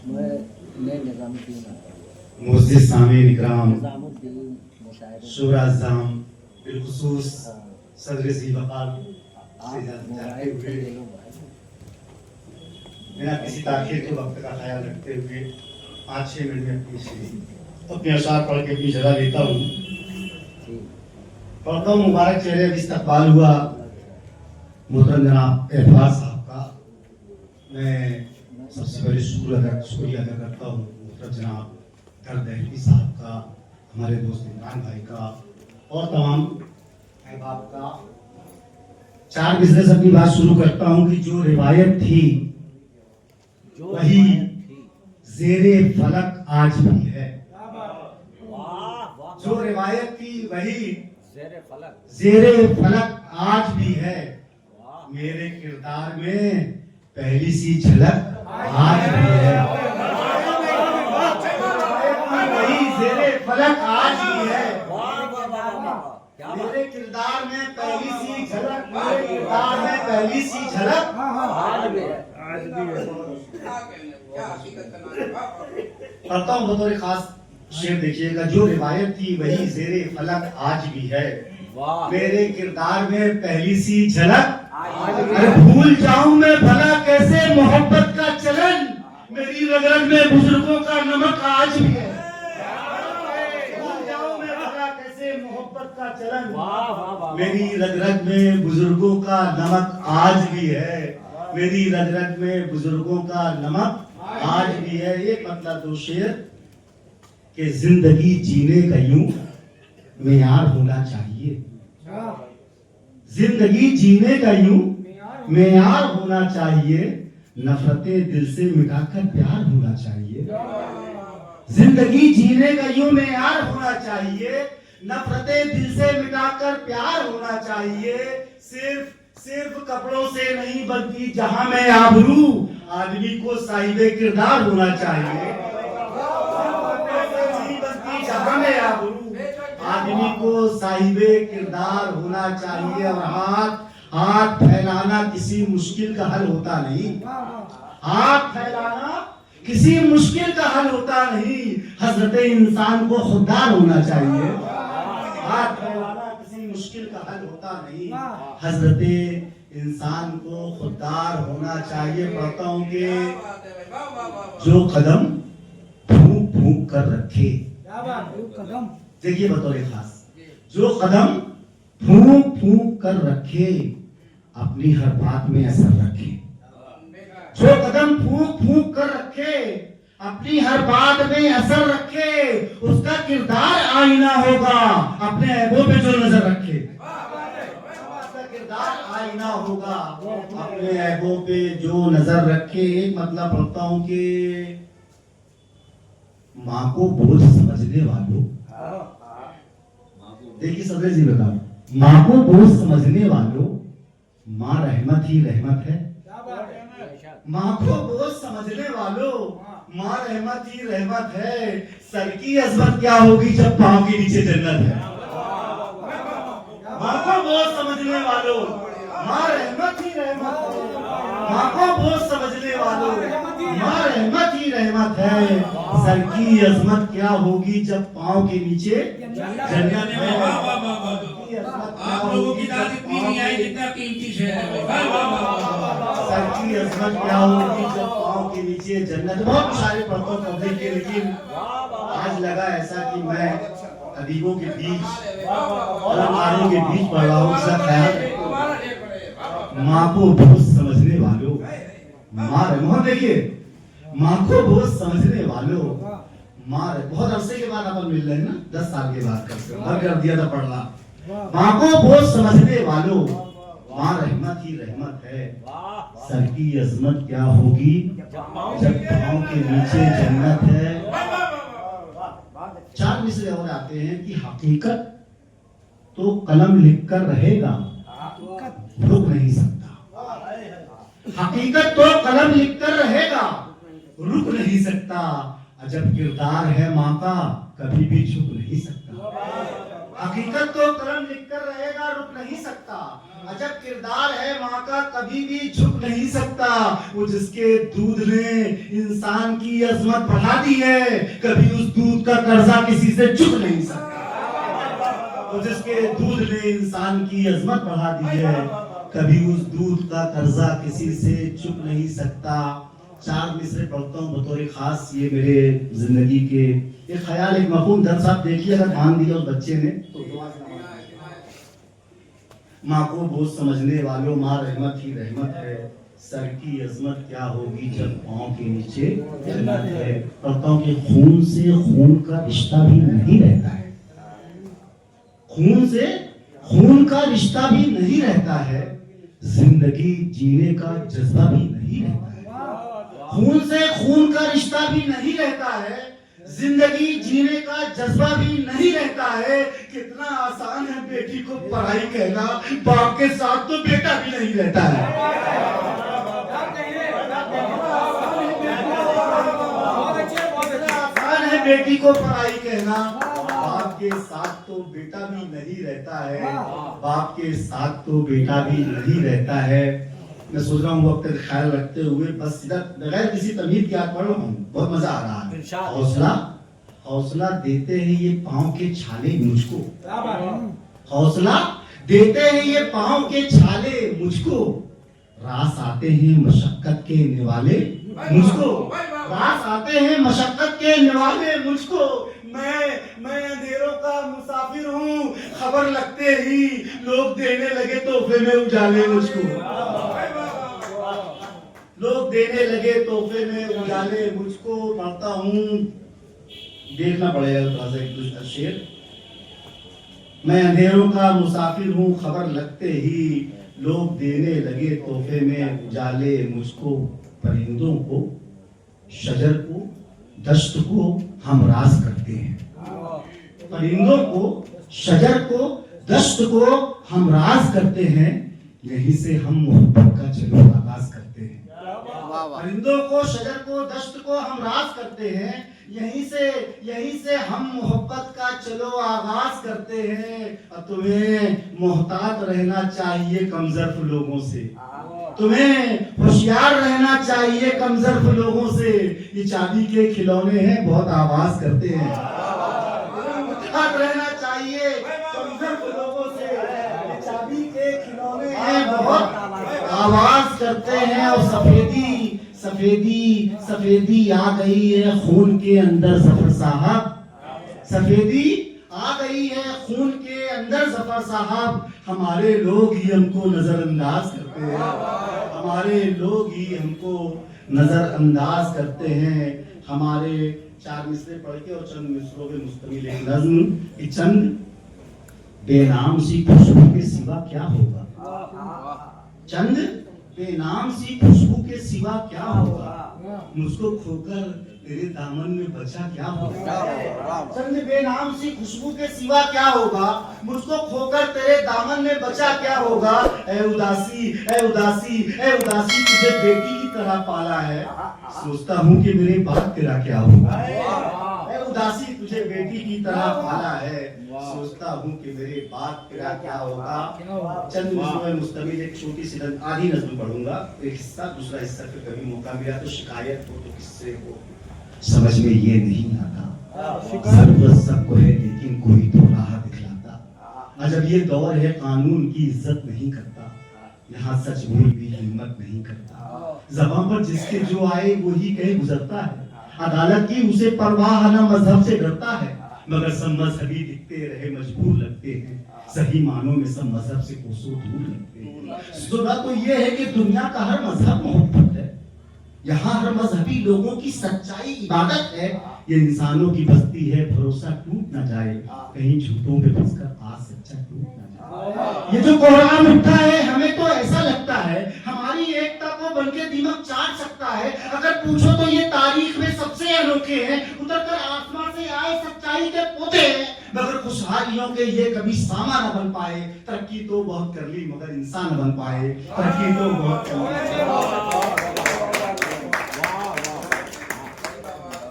मैं निजामुद्दीन मुअज़्ज़िज़ सामीन इकराम निजामुद्दीन मुशायरे शुरा-ए-अज़्ज़ाम बिलखुसूस सदर ज़ी-वक़ार से आप जाते मोबाइल से हुए ले लो भाई। बिना किसी ताख़ीर के वक्त का ख्याल रखते हुए 5-6 मिनट में अपने अशार पढ़ के अपनी जगह लेता हूँ। ठीक पढ़ता हूँ। मुबारक चेहरे का इस्तकबाल हुआ मोहतरम जनाब एहफाज साहब का। मैं सबसे पहले शुक्रिया अदा करता हूँ मोहतरम जनाब दर्द दहलवी साहब का, हमारे दोस्त इमरान भाई का और तमाम अहबाब का। 4 बिजनेस अपनी बात शुरू करता हूँ कि जो रिवायत थी वही ज़ेरे फलक आज भी है। जो रिवायत थी वही ज़ेरे फलक आज भी है। मेरे किरदार में पहली सी झलक आज भी है। वही ज़ेरे फलक आज भी है। मेरे किरदार में पहली सी झलक, मेरे किरदार में पहली सी झलक आज भी है। पढ़ता हूँ बतौर खास शेर देखिएगा। जो रिवायत थी वही ज़ेरे फलक आज भी है। मेरे किरदार में पहली सी झलक अरे भूल जाऊं मैं भला कैसे मोहब्बत का चलन, मेरी रग रग में बुजुर्गों का नमक आज भी है। भूल जाऊं मैं भला कैसे मोहब्बत का चलन, मेरी रग रग में बुजुर्गों का नमक आज भी है। मेरी रग रग में बुजुर्गों का नमक आज भी है। एक मतलब दो शेर कि जिंदगी जीने का यूं मेयार होना चाहिए। जिंदगी जीने का यूं मेयार होना चाहिए। नफरतें दिल से मिटाकर प्यार होना चाहिए। जिंदगी जीने का यूं मेयार होना चाहिए। नफरतें दिल से मिटाकर प्यार होना चाहिए। सिर्फ कपड़ों से नहीं बनती जहां में आबरू, आदमी को साहिबे किरदार होना चाहिए। नहीं बनती जहां में आबरू, आदमी को साहिबे किरदार होना चाहिए। और हाथ फैलाना किसी मुश्किल का हल होता नहीं। हाथ फैलाना किसी मुश्किल का हल होता नहीं। हजरत इंसान को खुददार होना चाहिए। हाथ फैलाना किसी मुश्किल का हल होता नहीं। हजरत इंसान को खुददार होना चाहिए। पढ़ता हूँ कि जो कदम फूंक फूंक कर रखे, देखिए बतौर खास, जो कदम फूंक फूंक कर रखे अपनी हर बात में असर रखे। जो कदम फूंक फूंक कर रखे अपनी हर बात में असर रखे, उसका किरदार आईना होगा अपने ऐबों पे जो नजर रखे। उसका किरदार आईना होगा अपने ऐबों पे जो नजर रखे। एक मतलब पढ़ता हूं कि माँ को बोझ समझने वालों, देखिए सदर जी बता, माँ को बोझ समझने वालों माँ रहमत ही रहमत है। माँ को बोझ समझने वालों माँ रहमत ही रहमत है। सर की अजमत क्या होगी जब पाँव के नीचे जन्नत है। माँ को बोझ समझने वालों माँ रहमत ही रहमत है। माँ को बोझ समझने वालों माँ रहमत ही रहमत है। सर की अजमत क्या होगी जब पाँव के नीचे जन्नत है। आप लोगों की दादी पीनी आई जितना कीमती शेर है। सर की अजमत क्या होगी जब पाँव के नीचे जन्नत। बहुत सारे पढ़ता हूँ पब्लिक के, लेकिन आज लगा ऐसा कि मैं अदीबों के बीच, कलाकारों के बीच पढ़ रहा हूँ। इसका ख्याल माँ को बोझ समझने वालों माँ रहमत, देखिए माँ को बोझ समझने वालों माँ। बहुत अरसे के बाद अपन मिल रहे हैं ना, 10 साल के बाद कर दिया था पढ़ना। माँ को बोझ समझने वालों माँ रहमत ही रहमत है। सर की अजमत क्या होगी जब पाँव के नीचे जन्नत है। 4 मिसरे और आते हैं कि हकीकत तो कलम लिखकर रहेगा, रुक नहीं सकता। हकीकत तो कलम लिखकर रहेगा, रुक नहीं सकता। अजब किरदार है माँ का, कभी भी झुक नहीं सकता। हकीकत तो कलम लिखकर रहेगा, रुक नहीं सकता। अजब किरदार है माँ का, कभी भी झुक नहीं सकता। वो जिसके दूध ने इंसान की अजमत बढ़ा दी है, कभी उस दूध का कर्जा किसी से चुक नहीं सकता। वो जिसके दूध ने इंसान की अजमत बढ़ा दी है, कभी उस दूध का कर्जा किसी से चुक नहीं सकता। 4 मिसरे पढ़ता हूँ बतौर खास, ये मेरे जिंदगी के एक ख्याल, एक मफहूम दर्स आप देखिए, अगर ध्यान दिया उस बच्चे ने तो दुआ से माँ को बोझ समझने वालों, माँ रहमत ही रहमत है। सर की अजमत क्या होगी जब पाँव के नीचे जन्नत है। पढ़ता हूँ कि खून से खून का रिश्ता भी नहीं रहता है, खून से खून का रिश्ता भी नहीं रहता है, जिंदगी जीने का जज्बा भी नहीं रहता है। खून से खून का रिश्ता भी नहीं रहता है, जिंदगी जीने का जज्बा भी नहीं रहता है। कितना आसान है बेटी को पढ़ाई कहना, बाप के साथ तो बेटा भी नहीं रहता है। आसान है बेटी को पढ़ाई कहना, बाप के साथ तो बेटा भी नहीं रहता है। बाप के साथ तो बेटा भी नहीं रहता है। मैं सोच रहा हूँ वक्त ख्याल रखते हुए बस सीधा बगैर किसी तमीज के पढ़ रहा हूँ, बहुत मजा आ रहा है। हौसला हौसला देते हैं ये पाँव के छाले मुझको, हौसला देते हैं ये पाँव के छाले मुझको, रास आते हैं मशक्कत के निवाले मुझको, रास आते हैं मशक्कत के निवाले मुझको। मैं अंधेरों का मुसाफिर हूँ, खबर लगते ही लोग देने लगे तोहफे में उजाले मुझको, लोग देने लगे तोहफे में उजाले मुझको। पढ़ता हूँ, देखना पड़ेगा थोड़ा सा एक दूसरा शेर। मैं अंधेरों का मुसाफिर हूँ, खबर लगते ही लोग देने लगे तोहफे में उजाले मुझको। परिंदों को, शजर को, दश्त को हम राज करते हैं, परिंदों को, शजर को, दश्त को हम राज करते हैं, यहीं से हम मोहब्बत का चलो आगाज करते हैं। परिंदों को, शजर को, दश्त को हम राज करते हैं, यहीं से हम मोहब्बत का चलो आगाज करते हैं। तुम्हें मोहतात रहना चाहिए कमजोर लोगों से, तुम्हें होशियार रहना चाहिए कमजोर लोगों से। ये चाबी के खिलौने हैं, बहुत आवाज करते हैं। मोहतात रहना चाहिए कमजोर लोगों से, ये चाबी के खिलौने हैं, बहुत आवाज करते हैं। और सफेदी सफेदी सफेदी आ गई है खून के अंदर जफर साहब, सफेदी आ गई है खून के अंदर जफर साहब। हमारे लोग ही हमको नजरअंदाज करते हैं, हमारे लोग ही हमको नजरअंदाज करते हैं। हमारे 4 मिसरे पढ़ के और चंद मिसरों पे मुश्तमिल एक नज्म कि चंद बेनाम सी खुशबू के सिवा क्या होगा, चंद बेनाम सी खुशबू के सिवा क्या होगा, मुझको खोकर तेरे दामन में बचा क्या होगा। चंद बेनाम सी खुशबू के सिवा क्या होगा, मुझको खोकर तेरे दामन में बचा क्या होगा। ऐ उदासी ऐ उदासी ऐ उदासी, तुझे बेटी की तरह पाला है, सोचता हूँ कि मेरे बाद तेरा क्या होगा। ऐ उदासी तुझे बेटी की तरह पाला है, सोचता हूँ कि मेरे बाद तेरा क्या होगा। चंद मिसरों में मुश्तमिल एक छोटी सी आधी नज़्म पढ़ूंगा, एक हिस्सा, दूसरा हिस्सा फिर कभी मौका मिला तो शिकायत हो तो किससे हो, समझ में ये नहीं आता। जरूरत सबको है लेकिन कोई तो राह दिखलाता। अजब ये दौर है कानून की इज्जत नहीं करता, यहाँ सच बोल भी हिम्मत नहीं करता। ज़बान पर जिसके जो आए वो ही कहीं गुजरता है, अदालत की उसे परवाह न मजहब से डरता है, मगर सब मजहबी दिखते रहे मजबूर लगते हैं, सही मानों में सब मजहब से कोसों दूर लगते हैं। सुना तो ये है कि दुनिया का हर मजहब मोहब्बत है, यहाँ हर मजहबी लोगों की सच्चाई इबादत है। ये इंसानों की बस्ती है, भरोसा टूट ना जाए, कहीं झूठों पे फंसकर आज सच्चा टूट ना जाए। ये जो कोहराम उठता है हमें तो ऐसा लगता है हमारी एकता को बनके दीमक चाट सकता है। अगर पूछो तो ये तारीख में सबसे अनोखे हैं, उतरकर आसमान से आए सच्चाई के पोते हैं, मगर खुशहालियों के ये कभी सामा न बन पाए। तरक्की तो बहुत कर ली मगर इंसान न बन पाए, तरक्की तो बहुत कर ली।